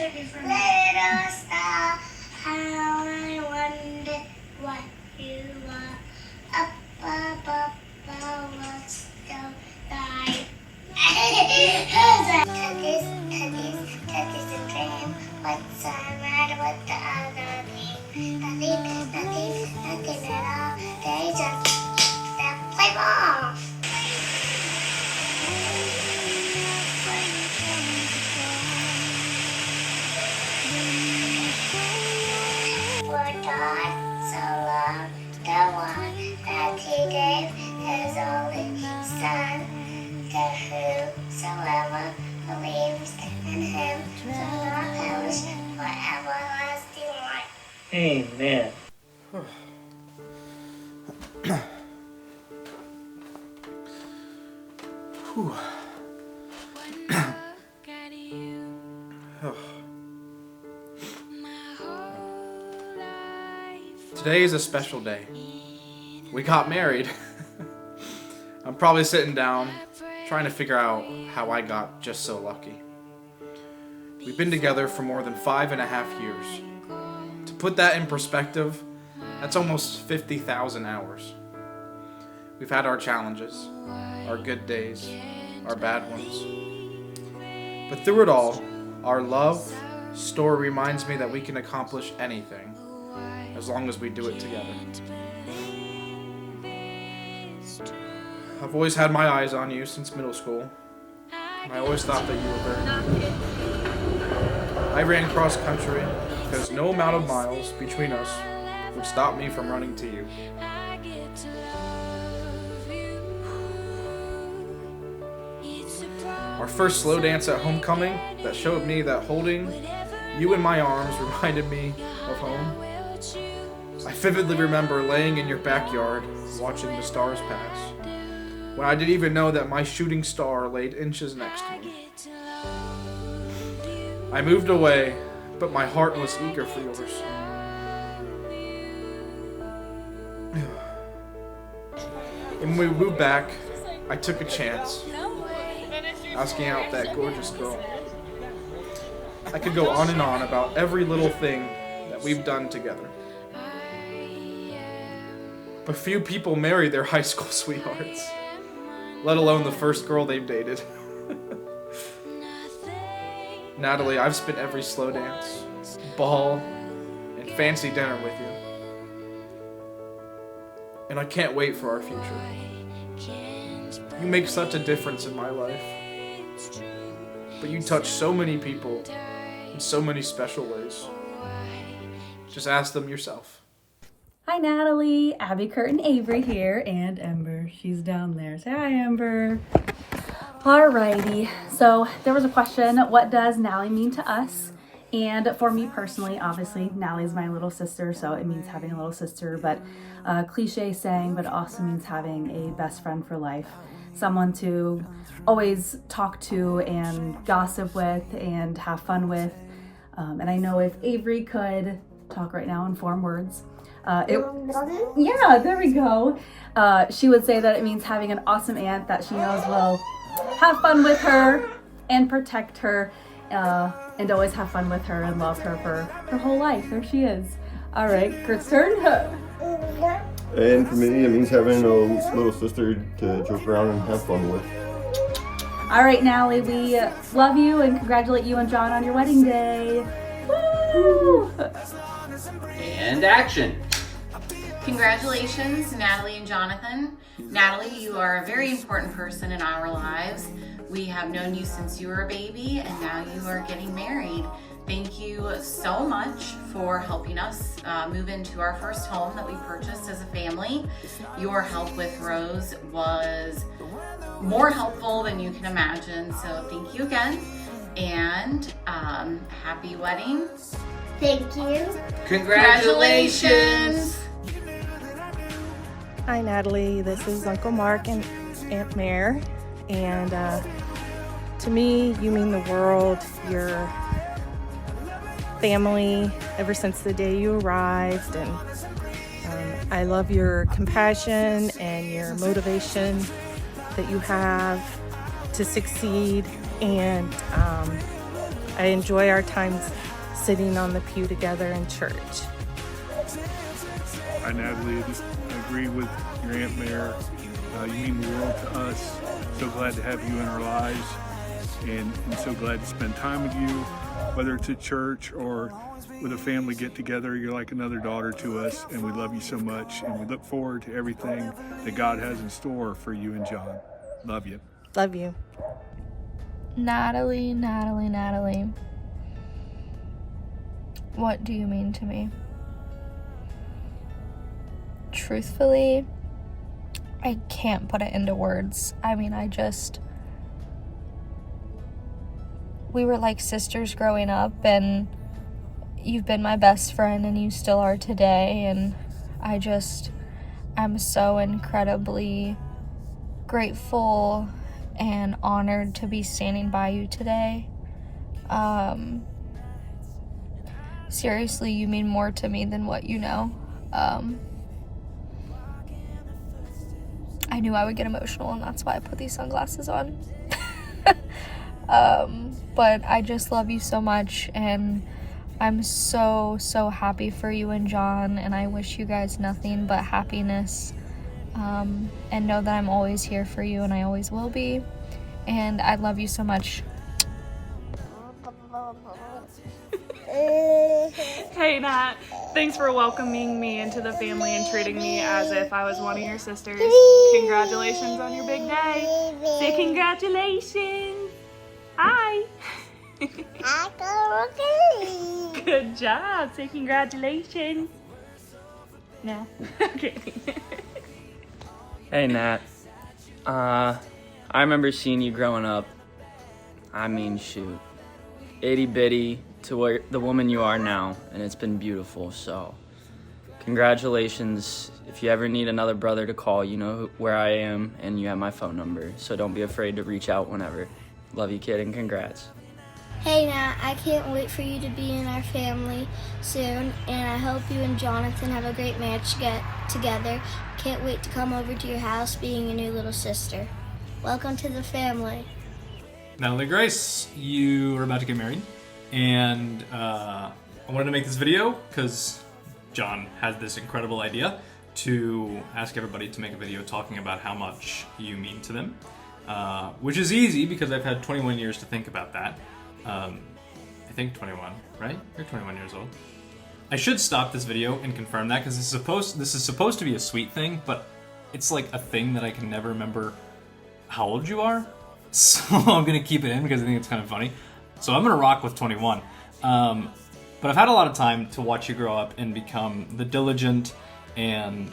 Little star, how I wondered what you were. Up above the still die. Cookies, cookies and cream. What's the matter with the other team? Nothing at all. They just play ball. For God so loved the one that He gave His only Son, that whosoever believes in Him shall not perish but everlasting life. Amen. Whew. Today is a special day. We got married. I'm probably sitting down trying to figure out how I got just so lucky. We've been together for more than 5.5 years. To put that in perspective, that's almost 50,000 hours. We've had our challenges, our good days, our bad ones. But through it all, our love story reminds me that we can accomplish anything as long as we do it together. I've always had my eyes on you since middle school, and I always thought that you were very good. I ran cross country because no amount of miles between us would stop me from running to you. Our first slow dance at homecoming that showed me that holding you in my arms reminded me of home. I vividly remember laying in your backyard watching the stars pass, when I didn't even know that my shooting star laid inches next to me. I moved away, but my heart was eager for yours. When we moved back, I took a chance, asking out that gorgeous girl. I could go on and on about every little thing that we've done together. But few people marry their high school sweethearts, let alone the first girl they've dated. Natalie, I've spent every slow dance, ball, and fancy dinner with you. And I can't wait for our future. You make such a difference in my life. But you touch so many people in so many special ways. Just ask them yourself. Hi Natalie, Abby, Kurt, and Avery here, and Ember, she's down there. Say hi, Ember. Alrighty, so there was a question, what does Natalie mean to us? And for me personally, obviously, Natalie's my little sister, so it means having a little sister, but cliche saying, but it also means having a best friend for life. Someone to always talk to and gossip with and have fun with. And I know if Avery could talk right now and form words, yeah, there we go. She would say that it means having an awesome aunt that she knows will have fun with her and protect her and always have fun with her and love her for her whole life. There she is. All right, Kurt's turn. And for me, it means having a little sister to joke around and have fun with. All right, Natalie, we love you and congratulate you and John on your wedding day. Woo! And action. Congratulations, Natalie and Jonathan. Natalie, you are a very important person in our lives. We have known you since you were a baby, and now you are getting married. Thank you so much for helping us move into our first home that we purchased as a family. Your help with Rose was more helpful than you can imagine, so thank you again, and happy wedding. Thank you. Congratulations. Hi Natalie, this is Uncle Mark and Aunt Mare, and to me you mean the world. You're family ever since the day you arrived, and I love your compassion and your motivation that you have to succeed, and I enjoy our times sitting on the pew together in church. Hi, Natalie. I agree with your Aunt Mare. You mean the world to us. So glad to have you in our lives, and so glad to spend time with you, whether it's at church or with a family get-together. You're like another daughter to us, and we love you so much, and we look forward to everything that God has in store for you and John. Love you. Love you. Natalie, Natalie, Natalie. What do you mean to me? Truthfully, I can't put it into words. I mean, we were like sisters growing up, and you've been my best friend, and you still are today, and I'm so incredibly grateful and honored to be standing by you today. Seriously, you mean more to me than what you know. I knew I would get emotional, and that's why I put these sunglasses on. But I just love you so much, and I'm so, so happy for you and John, and I wish you guys nothing but happiness. And know that I'm always here for you, and I always will be. And I love you so much. Hey Nat, thanks for welcoming me into the family and treating me as if I was one of your sisters. Congratulations on your big day. Say congratulations. Hi. Good job. Say congratulations. No. Okay. Hey Nat, I remember seeing you growing up. I mean, shoot, itty bitty to where the woman you are now, and it's been beautiful. So, congratulations. If you ever need another brother to call, you know where I am, and you have my phone number. So don't be afraid to reach out whenever. Love you, kid, and congrats. Hey Nat, I can't wait for you to be in our family soon, and I hope you and Jonathan have a great marriage together. Can't wait to come over to your house being your new little sister. Welcome to the family. Natalie Grace, you are about to get married, and I wanted to make this video because John had this incredible idea to ask everybody to make a video talking about how much you mean to them, which is easy because I've had 21 years to think about that. I think 21, right? You're 21 years old. I should stop this video and confirm that because this is supposed to be a sweet thing, but it's like a thing that I can never remember how old you are. So I'm gonna keep it in because I think it's kind of funny. So I'm gonna rock with 21. But I've had a lot of time to watch you grow up and become the diligent and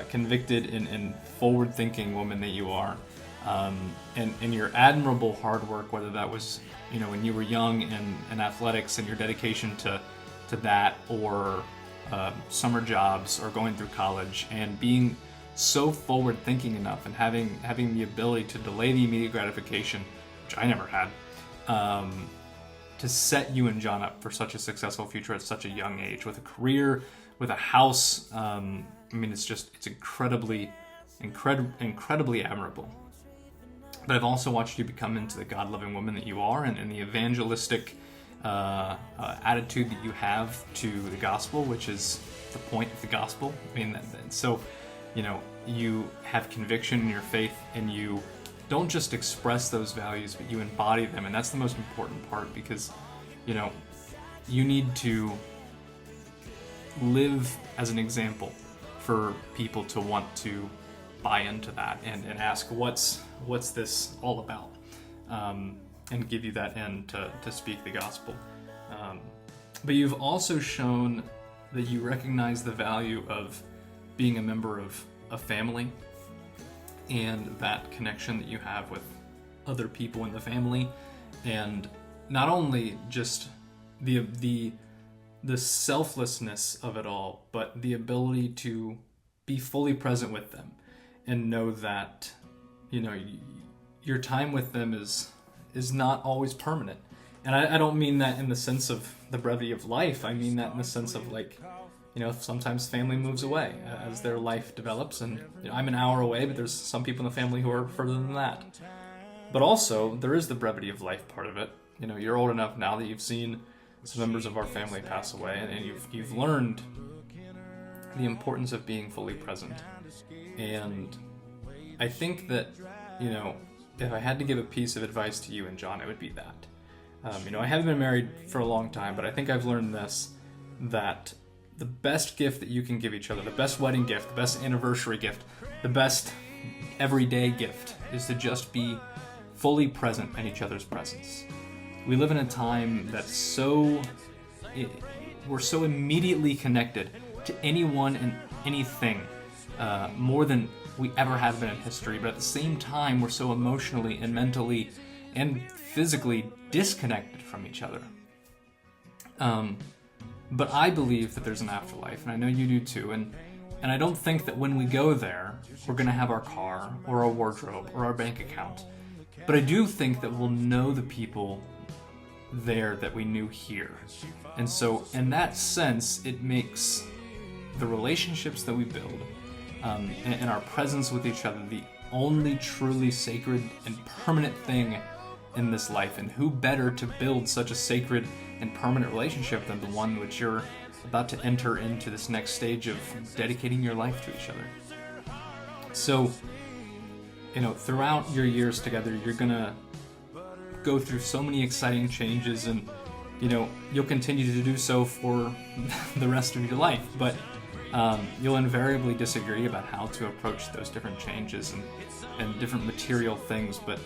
convicted and forward-thinking woman that you are. And your admirable hard work, whether that was, you know, when you were young and athletics and your dedication to that, or summer jobs, or going through college, and being so forward thinking enough and having the ability to delay the immediate gratification, which I never had, to set you and John up for such a successful future at such a young age, with a career, with a house. I mean, it's incredibly admirable. But I've also watched you become into the God-loving woman that you are, and the evangelistic attitude that you have to the gospel, which is the point of the gospel. I mean, so, you know, you have conviction in your faith, and you don't just express those values, but you embody them, and that's the most important part, because, you know, you need to live as an example for people to want to buy into that and ask what's this all about, and give you that end to speak the gospel. But you've also shown that you recognize the value of being a member of a family, and that connection that you have with other people in the family, and not only just the selflessness of it all, but the ability to be fully present with them and know that, you know, your time with them is not always permanent. And I don't mean that in the sense of the brevity of life. I mean that in the sense of, like, you know, sometimes family moves away as their life develops, and, you know, I'm an hour away, but there's some people in the family who are further than that. But also, there is the brevity of life part of it, you know, you're old enough now that you've seen some members of our family pass away, and you've learned the importance of being fully present. And I think that, you know, if I had to give a piece of advice to you and John, it would be that. You know, I haven't been married for a long time, but I think I've learned this, that the best gift that you can give each other, the best wedding gift, the best anniversary gift, the best everyday gift is to just be fully present in each other's presence. We live in a time that's we're so immediately connected to anyone and anything, more than we ever have been in history, but at the same time, we're so emotionally and mentally and physically disconnected from each other. But I believe that there's an afterlife, and I know you do too, and I don't think that when we go there, we're going to have our car, or our wardrobe, or our bank account. But I do think that we'll know the people there that we knew here. And so, in that sense, it makes the relationships that we build, and our presence with each other, the only truly sacred and permanent thing in this life. And who better to build such a sacred and permanent relationship than the one which you're about to enter into this next stage of dedicating your life to each other. So, you know, throughout your years together, you're gonna go through so many exciting changes, and, you know, you'll continue to do so for the rest of your life, but you'll invariably disagree about how to approach those different changes and different material things, but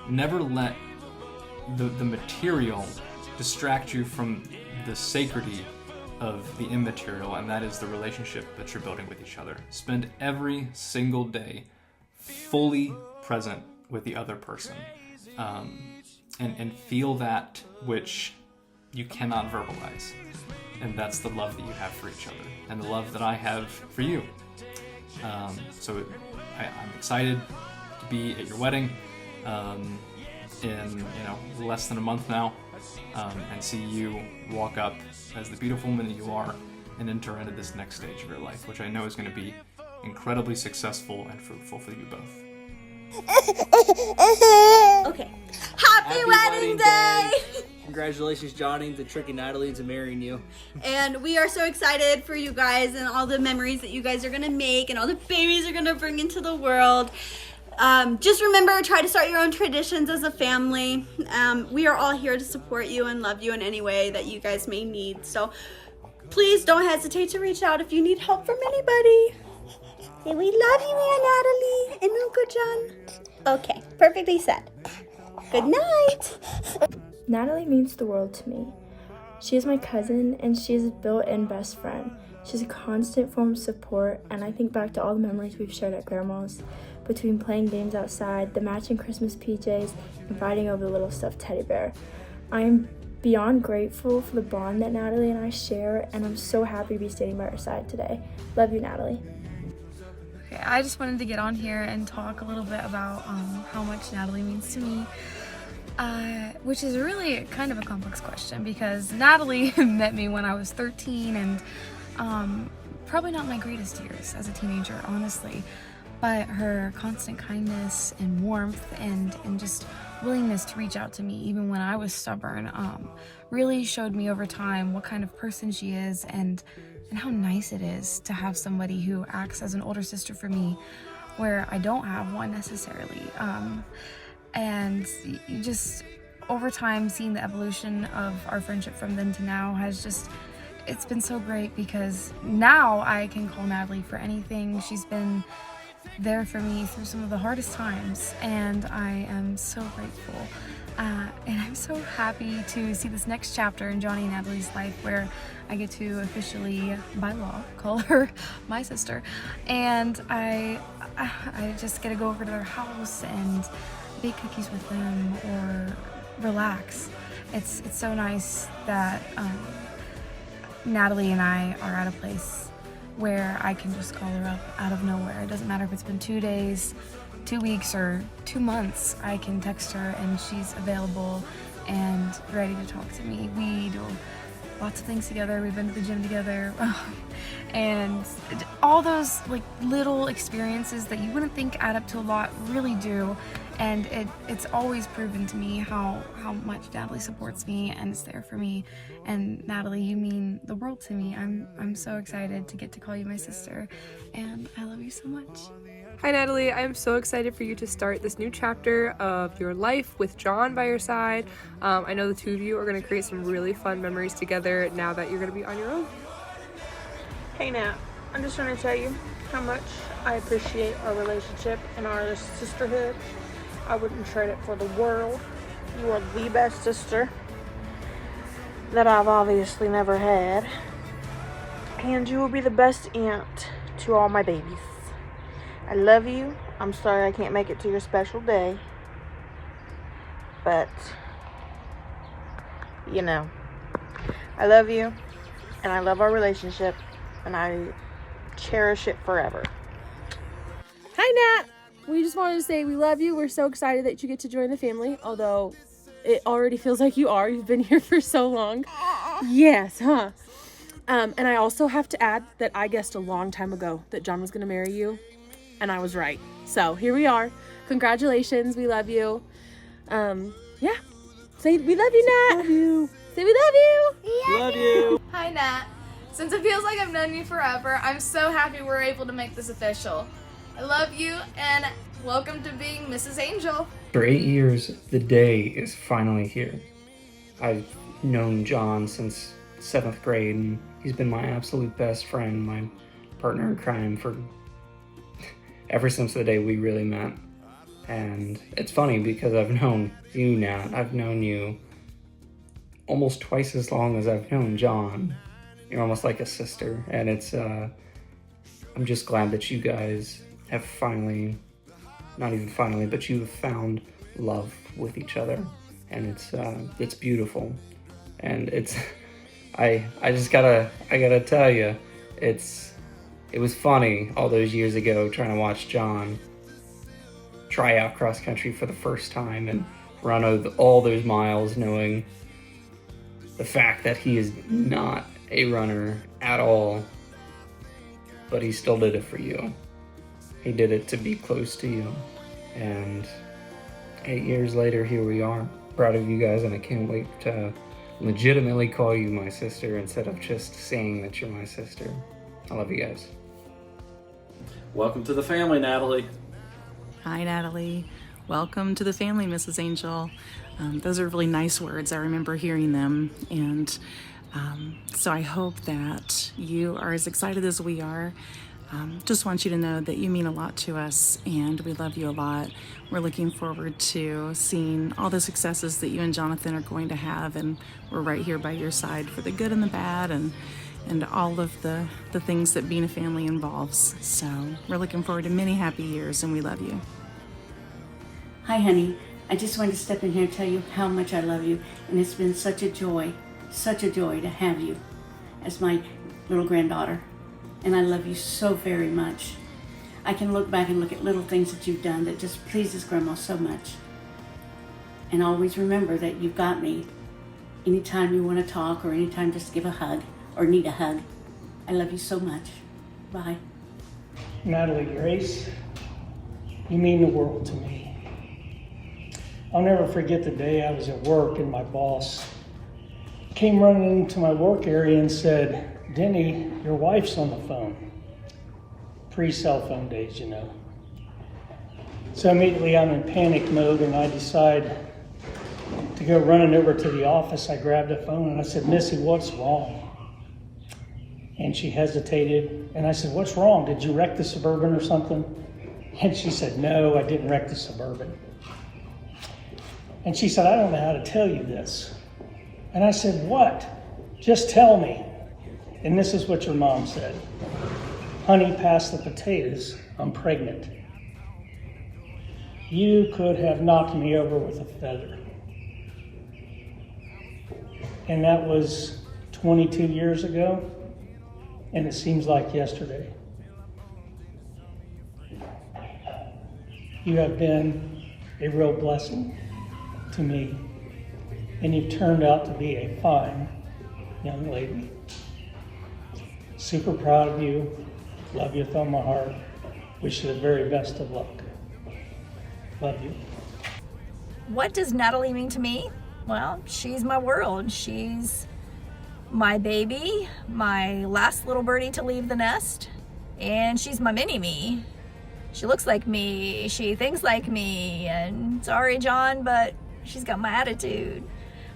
never let the material distract you from the sacredity of the immaterial, and that is the relationship that you're building with each other. Spend every single day fully present with the other person, and feel that which you cannot verbalize, and that's the love that you have for each other and the love that I have for you. So I'm excited to be at your wedding in, you know, less than a month now, and see you walk up as the beautiful woman that you are and enter into this next stage of your life, which I know is going to be incredibly successful and fruitful for you both. Okay. Happy wedding day! Congratulations, Johnny, to Tricky Natalie, to marrying you. And we are so excited for you guys and all the memories that you guys are gonna make and all the babies are gonna bring into the world. Just remember, try to start your own traditions as a family. We are all here to support you and love you in any way that you guys may need. So please don't hesitate to reach out if you need help from anybody. Say, we love you, Aunt Natalie and Uncle John. Okay, perfectly said. Good night. Natalie means the world to me. She is my cousin, and she is a built-in best friend. She's a constant form of support, and I think back to all the memories we've shared at Grandma's, between playing games outside, the matching Christmas PJs, and fighting over the little stuffed teddy bear. I am beyond grateful for the bond that Natalie and I share, and I'm so happy to be standing by her side today. Love you, Natalie. Okay, I just wanted to get on here and talk a little bit about how much Natalie means to me, which is really kind of a complex question because Natalie met me when I was 13 and probably not my greatest years as a teenager, honestly, but her constant kindness and warmth and just willingness to reach out to me even when I was stubborn really showed me over time what kind of person she is and how nice it is to have somebody who acts as an older sister for me where I don't have one necessarily. And you just, over time, seeing the evolution of our friendship from then to now has just, it's been so great because now I can call Natalie for anything. She's been there for me through some of the hardest times, and I am so grateful. And I'm so happy to see this next chapter in Johnny and Natalie's life where I get to officially, by law, call her my sister. And I just get to go over to their house and bake cookies with them or relax. It's so nice that Natalie and I are at a place where I can just call her up out of nowhere. It doesn't matter if it's been 2 days, 2 weeks, or 2 months. I can text her and she's available and ready to talk to me. We do lots of things together. We've been to the gym together. And all those like little experiences that you wouldn't think add up to a lot really do. And it's always proven to me how much Natalie supports me and is there for me. And Natalie, you mean the world to me. I'm so excited to get to call you my sister, and I love you so much. Hi Natalie, I'm so excited for you to start this new chapter of your life with John by your side. I know the two of you are going to create some really fun memories together now that you're going to be on your own. Hey Nat, I'm just trying to tell you how much I appreciate our relationship and our sisterhood. I wouldn't trade it for the world. You are the best sister that I've obviously never had. And you will be the best aunt to all my babies. I love you. I'm sorry I can't make it to your special day. But, you know, I love you and I love our relationship and I cherish it forever. Hi Nat! We just wanted to say we love you. We're so excited that you get to join the family, although it already feels like you are. You've been here for so long. Yes, huh? And I also have to add that I guessed a long time ago that John was going to marry you, and I was right. So here we are. Congratulations. We love you. Yeah. Say we love you, Nat. Love you. Say we love you. Love you. Hi, Nat. Since it feels like I've known you forever, I'm so happy we're able to make this official. I love you, and welcome to being Mrs. Angel. For 8 years, the day is finally here. I've known John since 7th grade, and he's been my absolute best friend, my partner in crime for ever since the day we really met. And it's funny because I've known you, Nat. I've known you almost twice as long as I've known John. You're almost like a sister, and it's, I'm just glad that you guys have finally, not even finally, but you have found love with each other, and it's beautiful, and it's, I gotta tell you, it was funny all those years ago trying to watch John try out cross country for the first time and run all those miles knowing the fact that he is not a runner at all, but he still did it for you. He did it to be close to you, and 8 years later, here we are. Proud of you guys, and I can't wait to legitimately call you my sister instead of just saying that you're my sister. I love you guys. Welcome to the family, Natalie. Hi, Natalie. Welcome to the family, Mrs. Angel. Those are really nice words. I remember hearing them, and so I hope that you are as excited as we are. Just want you to know that you mean a lot to us, and we love you a lot. We're looking forward to seeing all the successes that you and Jonathan are going to have, and we're right here by your side for the good and the bad, and all of the things that being a family involves. So we're looking forward to many happy years, and we love you. Hi, honey. I just wanted to step in here and tell you how much I love you, and it's been such a joy to have you as my little granddaughter. And I love you so very much. I can look back and look at little things that you've done that just pleases Grandma so much. And always remember that you've got me anytime you want to talk or anytime just give a hug or need a hug. I love you so much. Bye. Natalie Grace, you mean the world to me. I'll never forget the day I was at work and my boss came running into my work area and said, "Denny, your wife's on the phone." Pre-cell phone days, you know. So immediately I'm in panic mode and I decide to go running over to the office. I grabbed the phone and I said, "Missy, what's wrong?" And she hesitated and I said, "What's wrong? Did you wreck the Suburban or something?" And she said, "No, I didn't wreck the Suburban." And she said, "I don't know how to tell you this." And I said, "What? Just tell me." And this is what your mom said. "Honey, pass the potatoes. I'm pregnant." You could have knocked me over with a feather. And that was 22 years ago, and it seems like yesterday. You have been a real blessing to me, and you've turned out to be a fine young lady. Super proud of you. Love you with all my heart. Wish you the very best of luck. Love you. what does Natalie mean to me? Well, she's my world. She's my baby, my last little birdie to leave the nest, and she's my mini-me. She looks like me, she thinks like me, and sorry, John, but she's got my attitude.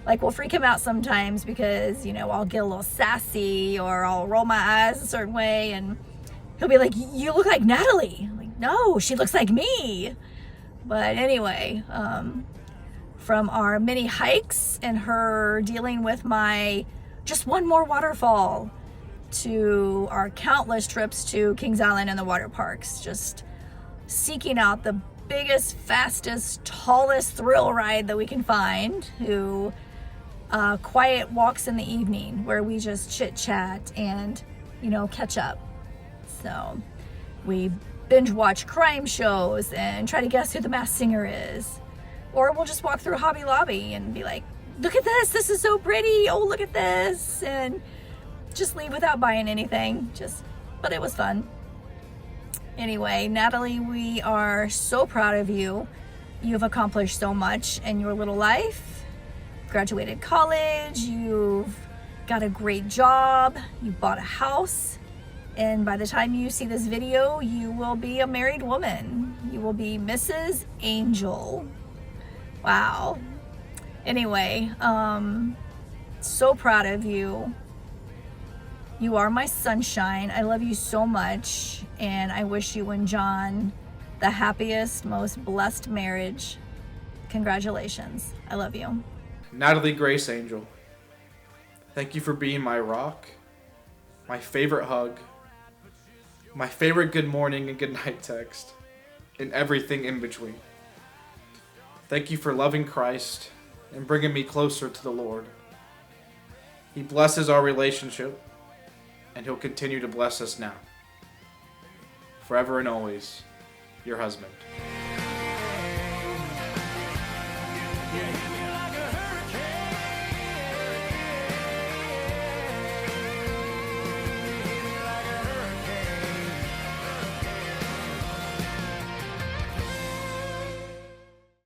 Like, we'll freak him out sometimes because, you know, I'll get a little sassy or I'll roll my eyes a certain way, and he'll be like, you look like Natalie. I'm like, no, she looks like me. But anyway, from our many hikes and her dealing with my just one more waterfall to our countless trips to Kings Island and the water parks, just seeking out the biggest, fastest, tallest thrill ride that we can find, to quiet walks in the evening where we just chit chat and, you know, catch up. So we binge watch crime shows and try to guess who the masked singer is. Or we'll just walk through Hobby Lobby and be like, look at this is so pretty, oh look at this, and just leave without buying anything. But it was fun. Anyway, Natalie, we are so proud of you. You've accomplished so much in your little life. Graduated college, you've got a great job, you bought a house, and by the time you see this video, you will be a married woman. You will be Mrs. Angel. Wow. Anyway, so proud of you. You are my sunshine. I love you so much, and I wish you and John the happiest, most blessed marriage. Congratulations. I love you. Natalie Grace Angel, thank you for being my rock, my favorite hug, my favorite good morning and good night text, and everything in between. Thank you for loving Christ and bringing me closer to the Lord. He blesses our relationship, and He'll continue to bless us now. Forever and always, your husband.